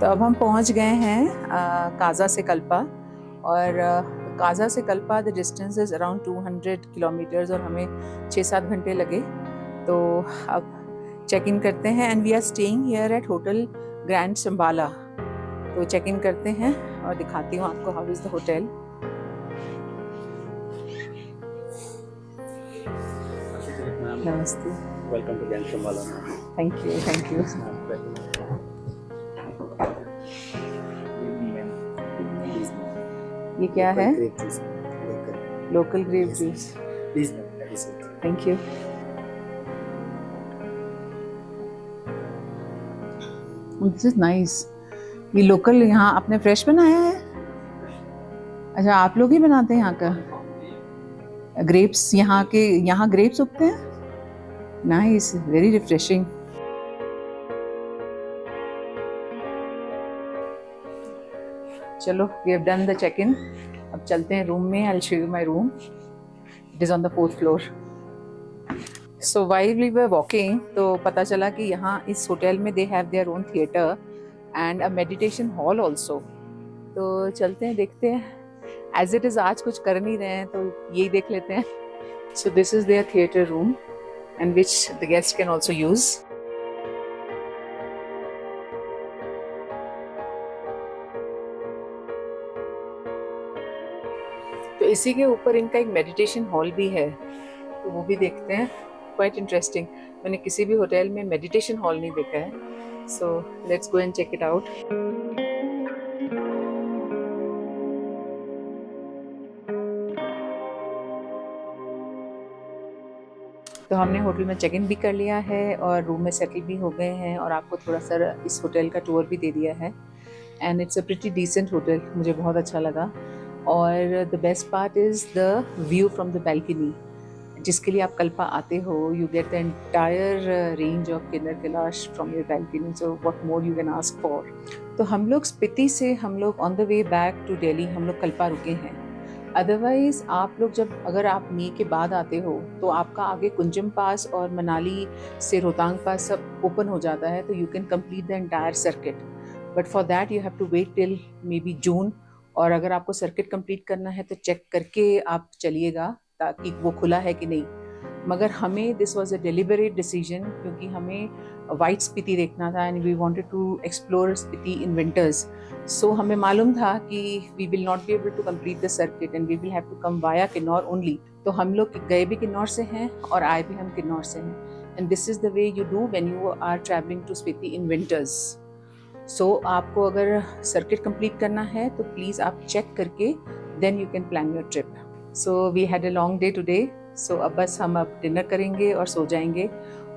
तो अब हम पहुंच गए हैं काजा से कल्पा और काजा से Kalpa the distance is around 200 kilometres और हमें 6-7 घंटे लगे। तो अब चेक इन करते हैं and we are staying here at hotel grand Shambala. तो चेक इन करते हैं और दिखाती हूँ आपको हाउ इज़ द होटल। नमस्ते, welcome to grand Shambala. Thank you, thank you. ये क्या है? Local grape juice. Please ma'am, that is it. Thank you. This is nice. ये लोकल यहाँ आपने फ्रेश बनाया है? अच्छा, आप लोग ही बनाते हैं यहाँ का ग्रेप्स? यहाँ ग्रेप्स उगते हैं? Nice, very refreshing. चलो, we have done the check in. अब चलते हैं रूम में। I will show you my room. It is on the 4th floor. So while we were walking तो पता चला कि यहाँ इस होटल में they have their own theatre and a meditation hall also. तो चलते हैं, देखते हैं। एज इट इज़ आज कुछ कर नहीं रहे हैं तो यही देख लेते हैं। So this is their theatre room and which the guest can also use. तो इसी के ऊपर इनका एक मेडिटेशन हॉल भी है, तो वो भी देखते हैं। Quite interesting. मैंने किसी भी होटल में मेडिटेशन हॉल नहीं देखा है। So let's go and check it out. तो हमने होटल में चेक इन भी कर लिया है और रूम में सेटल भी हो गए हैं और आपको थोड़ा सा इस होटल का टूर भी दे दिया है। And it's a pretty decent hotel, मुझे बहुत अच्छा लगा। और the best part is the view from the balcony. जिसके लिए आप कल्पा आते हो, you get the entire range of Kinner Kailash from your balcony. So what more you can ask for. तो हम लोग स्पीति से हम लोग on the way back to Delhi हम लोग कल्पा रुके हैं। अदरवाइज़ आप लोग अगर आप मई के बाद आते हो तो आपका आगे कुंजम पास और मनाली से रोहतांग पास सब ओपन हो जाता है, तो you can complete the entire circuit. But for that you have to wait till maybe June. और अगर आपको सर्किट कंप्लीट करना है तो चेक करके आप चलिएगा ताकि वो खुला है कि नहीं। मगर हमें this was a deliberate decision क्योंकि हमें वाइट स्पीति देखना था and we wanted to explore Spiti in winters. So हमें मालूम था कि we will not be able to complete the circuit and we will have to come via Kinnaur only. तो हम लोग गए भी किन्नौर से हैं और आए भी हम किन्नौर से हैं। And this is the way you do when you are travelling to Spiti in winters. So आपको अगर सर्किट कंप्लीट करना है तो प्लीज़ आप चेक करके then you can plan your trip. So we had a long day today. So अब बस हम अब डिनर करेंगे और सो जाएंगे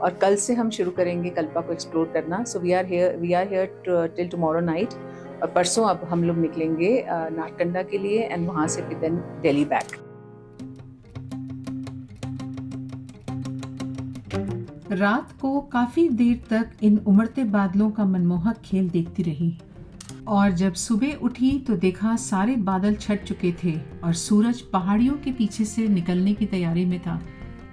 और कल से हम शुरू करेंगे कल्पा को एक्सप्लोर करना। So we are here till tomorrow night. और परसों अब हम लोग निकलेंगे नारकंडा के लिए एंड वहाँ से फिर देन दिल्ली बैक। रात को काफी देर तक इन उमड़ते बादलों का मनमोहक खेल देखती रही और जब सुबह उठी तो देखा सारे बादल छट चुके थे और सूरज पहाड़ियों के पीछे से निकलने की तैयारी में था।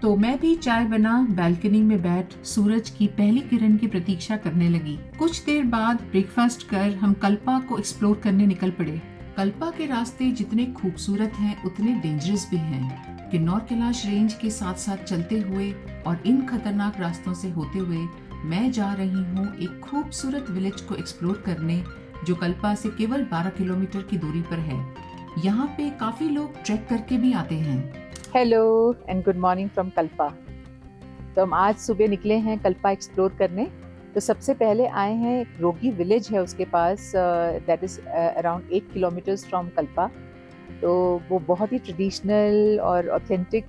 तो मैं भी चाय बना बैल्कनी में बैठ सूरज की पहली किरण की प्रतीक्षा करने लगी। कुछ देर बाद ब्रेकफास्ट कर हम कल्पा को एक्सप्लोर करने निकल पड़े। कल्पा के रास्ते जितने खूबसूरत हैं उतने डेंजरस भी हैं। किन्नौर कैलाश रेंज के साथ साथ चलते हुए और इन खतरनाक रास्तों से होते हुए मैं जा रही हूँ एक खूबसूरत विलेज को एक्सप्लोर करने जो कल्पा से केवल 12 किलोमीटर की दूरी पर है। यहाँ पे काफी लोग ट्रैक करके भी आते हैं। Hello and good morning from Kalpa. तो हम आज सुबह निकले हैं कल्पा एक्सप्लोर करने। तो सबसे पहले आए हैं एक रोगी विलेज है उसके पास, that is around 8 kilometres from Kalpa. तो वो बहुत ही ट्रेडिशनल और ऑथेंटिक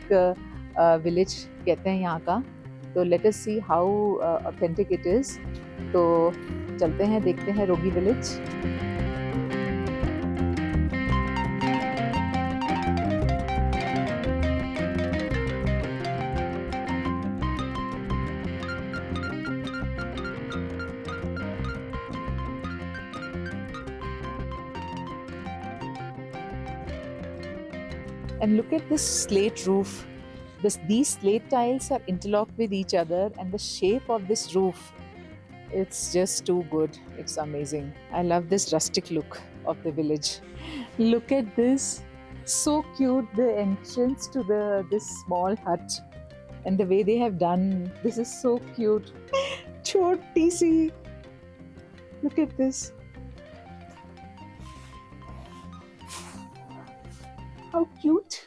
विलेज कहते हैं यहाँ का। तो let us see how authentic it is. तो चलते हैं, देखते हैं Roghi village. And look at this slate roof. These slate tiles are interlocked with each other and the shape of this roof It's just too good. It's amazing. I love this rustic look of the village. Look at this. So cute, the entrance to this small hut and the way they have done. This is so cute. Choti si. Look at this. How cute.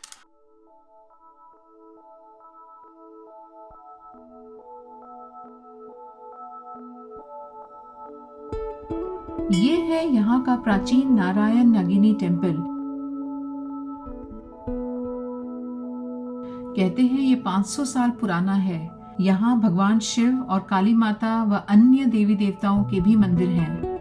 ये है यहाँ का प्राचीन नारायण नागिनी temple. कहते हैं ये 500 साल पुराना है। यहाँ भगवान शिव और काली माता व अन्य देवी देवताओं के भी मंदिर हैं।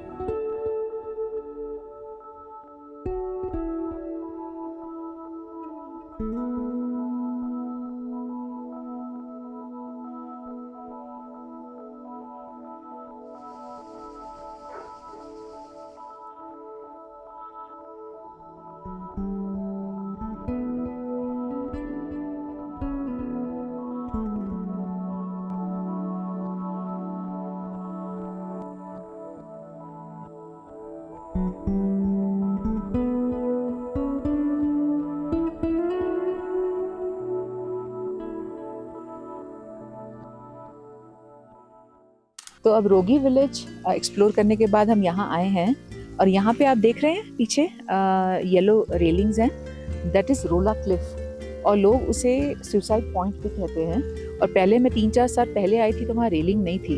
तो अब रोगी विलेज एक्सप्लोर करने के बाद हम यहाँ आए हैं और यहाँ पे आप देख रहे हैं पीछे येलो रेलिंग्स हैं, दैट इज रोला क्लिफ और लोग उसे सुसाइड पॉइंट भी कहते हैं। और पहले मैं 3-4 साल पहले आई थी तो वहाँ रेलिंग नहीं थी,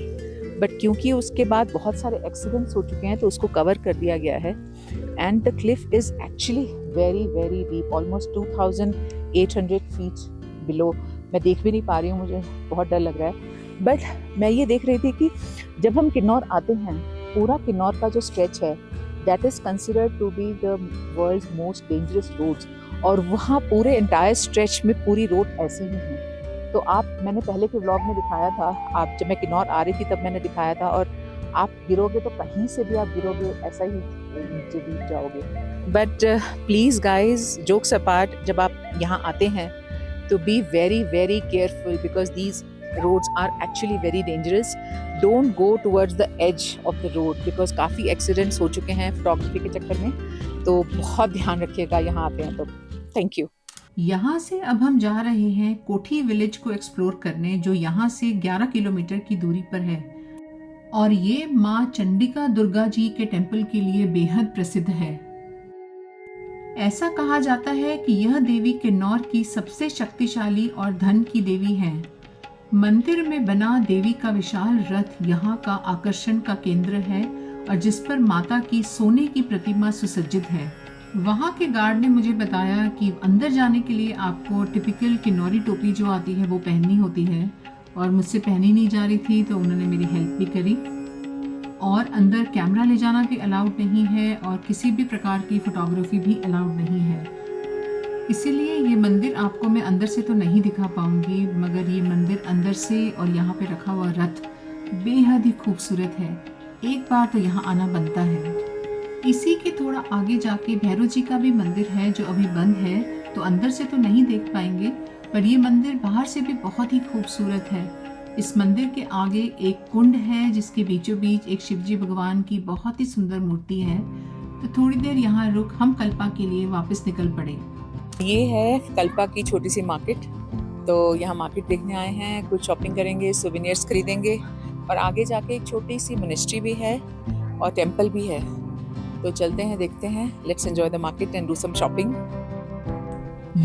बट क्योंकि उसके बाद बहुत सारे एक्सीडेंट्स हो चुके हैं तो उसको कवर कर दिया गया है। And the Cliff is actually very very deep, almost 2800 feet below. मैं देख भी नहीं पा रही हूँ, मुझे बहुत डर लग रहा है। बट मैं ये देख रही थी कि जब हम किन्नौर आते हैं, पूरा किन्नौर का जो स्ट्रेच है that is considered to be the world's most dangerous roads, और वहाँ पूरे एंटायर स्ट्रेच में पूरी रोड ऐसे ही है। तो मैंने पहले के व्लॉग में दिखाया था, आप जब मैं किन्नौर आ रही थी तब मैंने दिखाया था, और आप गिरोगे तो कहीं से भी आप गिरोगे, ऐसा ही नीचे डूब जाओगे। But please guys, jokes apart, जब आप यहाँ आते हैं तो be very very careful because these roads are actually very dangerous. Don't go towards the edge of the road because काफ़ी एक्सीडेंट्स हो चुके हैं फोटोग्राफी के चक्कर में, तो बहुत ध्यान रखिएगा यहाँ आते हैं तो। Thank you. यहाँ से अब हम जा रहे हैं कोठी विलेज को एक्सप्लोर करने, जो यहाँ से 11 किलोमीटर की दूरी पर है और ये माँ चंडिका दुर्गा जी के टेम्पल के लिए बेहद प्रसिद्ध है। ऐसा कहा जाता है कि यह देवी किन्नौर की सबसे शक्तिशाली और धन की देवी है। मंदिर में बना देवी का विशाल रथ यहाँ का आकर्षण का केंद्र है और जिस पर माता की सोने की प्रतिमा सुसज्जित है। वहाँ के गार्ड ने मुझे बताया कि अंदर जाने के लिए आपको टिपिकल किन्नौरी टोपी जो आती है वो पहननी होती है, और मुझसे पहनी नहीं जा रही थी तो उन्होंने मेरी हेल्प भी करी। और अंदर कैमरा ले जाना भी अलाउड नहीं है और किसी भी प्रकार की फोटोग्राफी भी अलाउड नहीं है। इसीलिए ये मंदिर आपको मैं अंदर से तो नहीं दिखा पाऊंगी, मगर ये मंदिर अंदर से और यहाँ पे रखा हुआ रथ बेहद ही खूबसूरत है। एक बार तो यहाँ आना बनता है। इसी के थोड़ा आगे जाके भैरव जी का भी मंदिर है जो अभी बंद है, तो अंदर से तो नहीं देख पाएंगे, पर ये मंदिर बाहर से भी बहुत ही खूबसूरत है। इस मंदिर के आगे एक कुंड है जिसके बीचों बीच एक शिवजी भगवान की बहुत ही सुंदर मूर्ति है। तो थोड़ी देर यहाँ रुक हम कल्पा के लिए वापस निकल पड़े। ये है कल्पा की छोटी सी मार्केट, तो यहाँ मार्केट देखने आए हैं, कुछ शॉपिंग करेंगे, सोवेनियर्स खरीदेंगे, और आगे जाके एक छोटी सी मिनिस्ट्री भी है और टेम्पल भी है। तो चलते हैं, देखते हैं। Let's enjoy the market and do some shopping.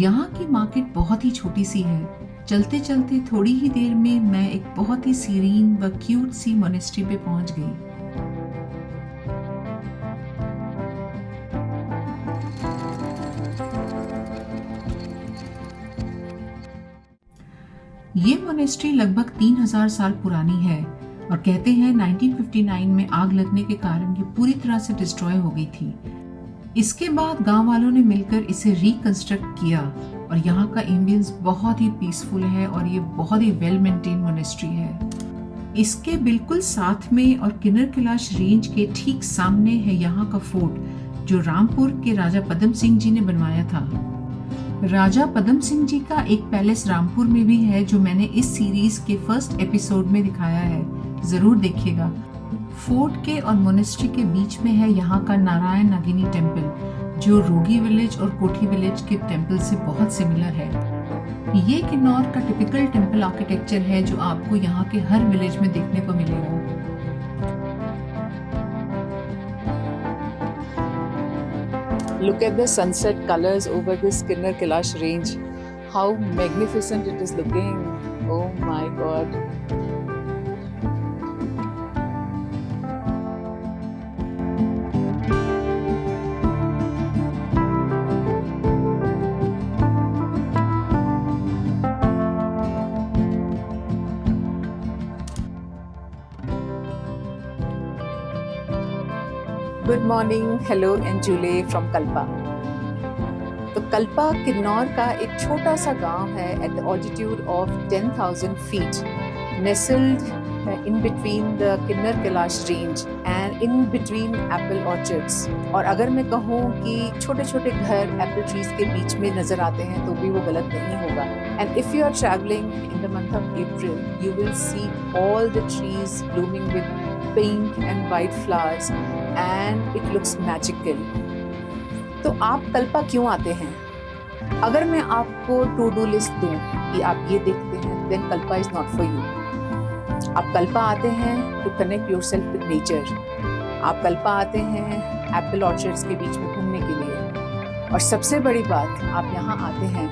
यहाँ की मार्केट बहुत ही छोटी सी है। चलते चलते थोड़ी ही देर में मैं एक बहुत ही सीरीन व क्यूट सी मोनेस्ट्री पे पहुंच गई। ये मोनेस्ट्री लगभग 3000 साल पुरानी है और कहते हैं 1959 में आग लगने के कारण ये पूरी तरह से डिस्ट्रॉय हो गई थी। इसके बाद गांव वालों ने मिलकर इसे रिकंस्ट्रक्ट किया और यहाँ का एम्बियंस बहुत ही पीसफुल है और ये बहुत ही वेल मेंटेन मोनेस्ट्री है। इसके बिल्कुल साथ में और किन्नर कैलाश रेंज के ठीक सामने है यहाँ का फोर्ट, जो रामपुर के राजा पदम सिंह जी ने बनवाया था। राजा पदम सिंह जी का एक पैलेस रामपुर में भी है जो मैंने इस सीरीज के फर्स्ट एपिसोड में दिखाया है, जरूर देखिएगा। फोर्ट के और मोनेस्ट्री के बीच में है यहाँ का नारायण नागिनी टेम्पल, जो रोगी विलेज और कोठी विलेज के टेम्पल से बहुत सिमिलर है। ये किन्नौर का टिपिकल टेम्पल आर्किटेक्चर है जो आपको यहाँ के हर विलेज में देखने को मिलेगा। Look at the sunset colors over this Kinnar Kailash range. How magnificent it is looking. Oh my God. Good morning, hello and Julley from Kalpa. तो कल्पा किन्नौर का एक छोटा सा गांव है at the altitude of 10,000 feet, nestled in between the Kinner Kailash range and in between apple orchards. और अगर मैं कहूँ कि छोटे छोटे घर एप्पल ट्रीज के बीच में नजर आते हैं तो भी वो गलत नहीं होगा। And if you are travelling in the month of April, you will see all the trees blooming with pink and white flowers and it looks magical। तो आप कल्पा क्यों आते हैं? अगर मैं आपको टू डू लिस्ट दूं कि आप ये देखते हैं, then Kalpa is not for you। आप कल्पा आते हैं to connect yourself with nature। आप कल्पा आते हैं एप्पल ऑर्चर्ड्स के बीच में घूमने के लिए। और सबसे बड़ी बात, आप यहाँ आते हैं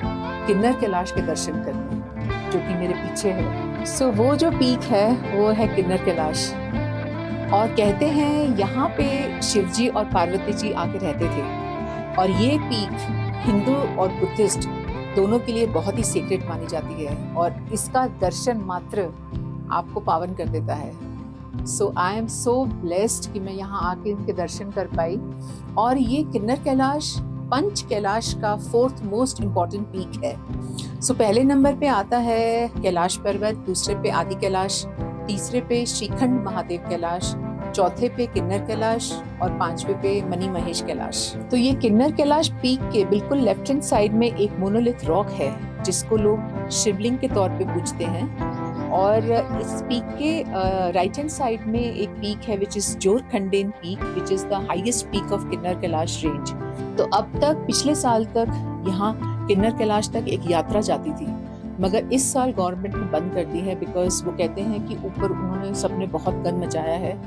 किन्नर कैलाश के दर्शन करने, जो कि मेरे पीछे है। सो वो जो पीक है वो है किन्नर कैलाश। और कहते हैं यहाँ पे शिवजी और पार्वती जी आके रहते थे। और ये पीक हिंदू और बुद्धिस्ट दोनों के लिए बहुत ही सीक्रेट मानी जाती है और इसका दर्शन मात्र आपको पावन कर देता है। सो आई एम सो ब्लेस्ड कि मैं यहाँ आके इनके दर्शन कर पाई। और ये किन्नर कैलाश पंच कैलाश का 4th मोस्ट इम्पॉर्टेंट पीक है। सो पहले नंबर पे आता है कैलाश पर्वत, दूसरे पे आदि कैलाश, तीसरे पे श्रीखंड महादेव कैलाश, चौथे पे किन्नर कैलाश और 5वें पे मनी महेश कैलाश। तो ये किन्नर कैलाश पीक के बिल्कुल लेफ्ट हैंड साइड में एक मोनोलिथ रॉक है जिसको लोग शिवलिंग के तौर पे पूजते हैं। और इस पीक के राइट हैंड साइड में एक पीक है which is Jorkanden peak, which is the highest peak of Kinner Kailash range. तो अब तक पिछले साल तक यहाँ किन्नर कैलाश तक एक यात्रा जाती थी, मगर इस साल गवर्नमेंट ने बंद कर दी है बिकॉज वो कहते हैं कि ऊपर उन्होंने सबने बहुत गंद मचाया है।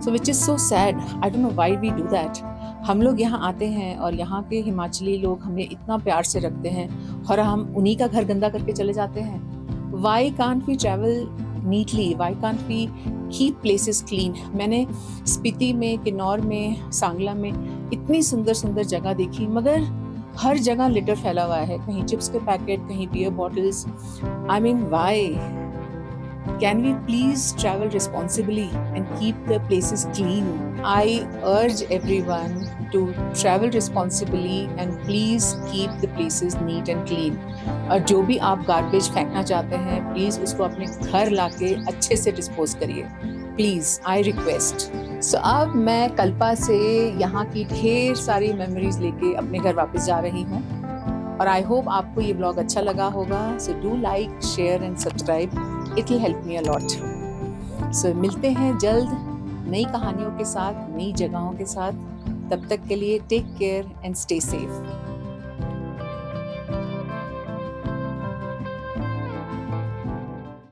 So which is so sad, I don't know why we do that. हम लोग यहाँ आते हैं और यहाँ के हिमाचली लोग हमें इतना प्यार से रखते हैं और हम उन्हीं का घर गंदा करके चले जाते हैं। Why can't we travel neatly, why can't we keep places clean. मैंने स्पीति में, किन्नौर में, सांगला में इतनी सुंदर सुंदर जगह देखी, मगर हर जगह लिटर फैला हुआ है, कहीं चिप्स के पैकेट, कहीं beer bottles. I mean why? Can we please travel responsibly and keep the places clean? I urge everyone to travel responsibly and please keep the places neat and clean. और जो भी आप garbage फेंकना चाहते हैं, please उसको अपने घर लाके अच्छे से डिस्पोज करिए, प्लीज़, आई रिक्वेस्ट। सो अब मैं कल्पा से यहाँ की ढेर सारी मेमोरीज लेके अपने घर वापस जा रही हूँ और आई होप आपको ये ब्लॉग अच्छा लगा होगा। So do like, share and subscribe, it will help me a lot. सो मिलते हैं जल्द नई कहानियों के साथ, नई जगहों के साथ। तब तक के लिए take care and stay safe.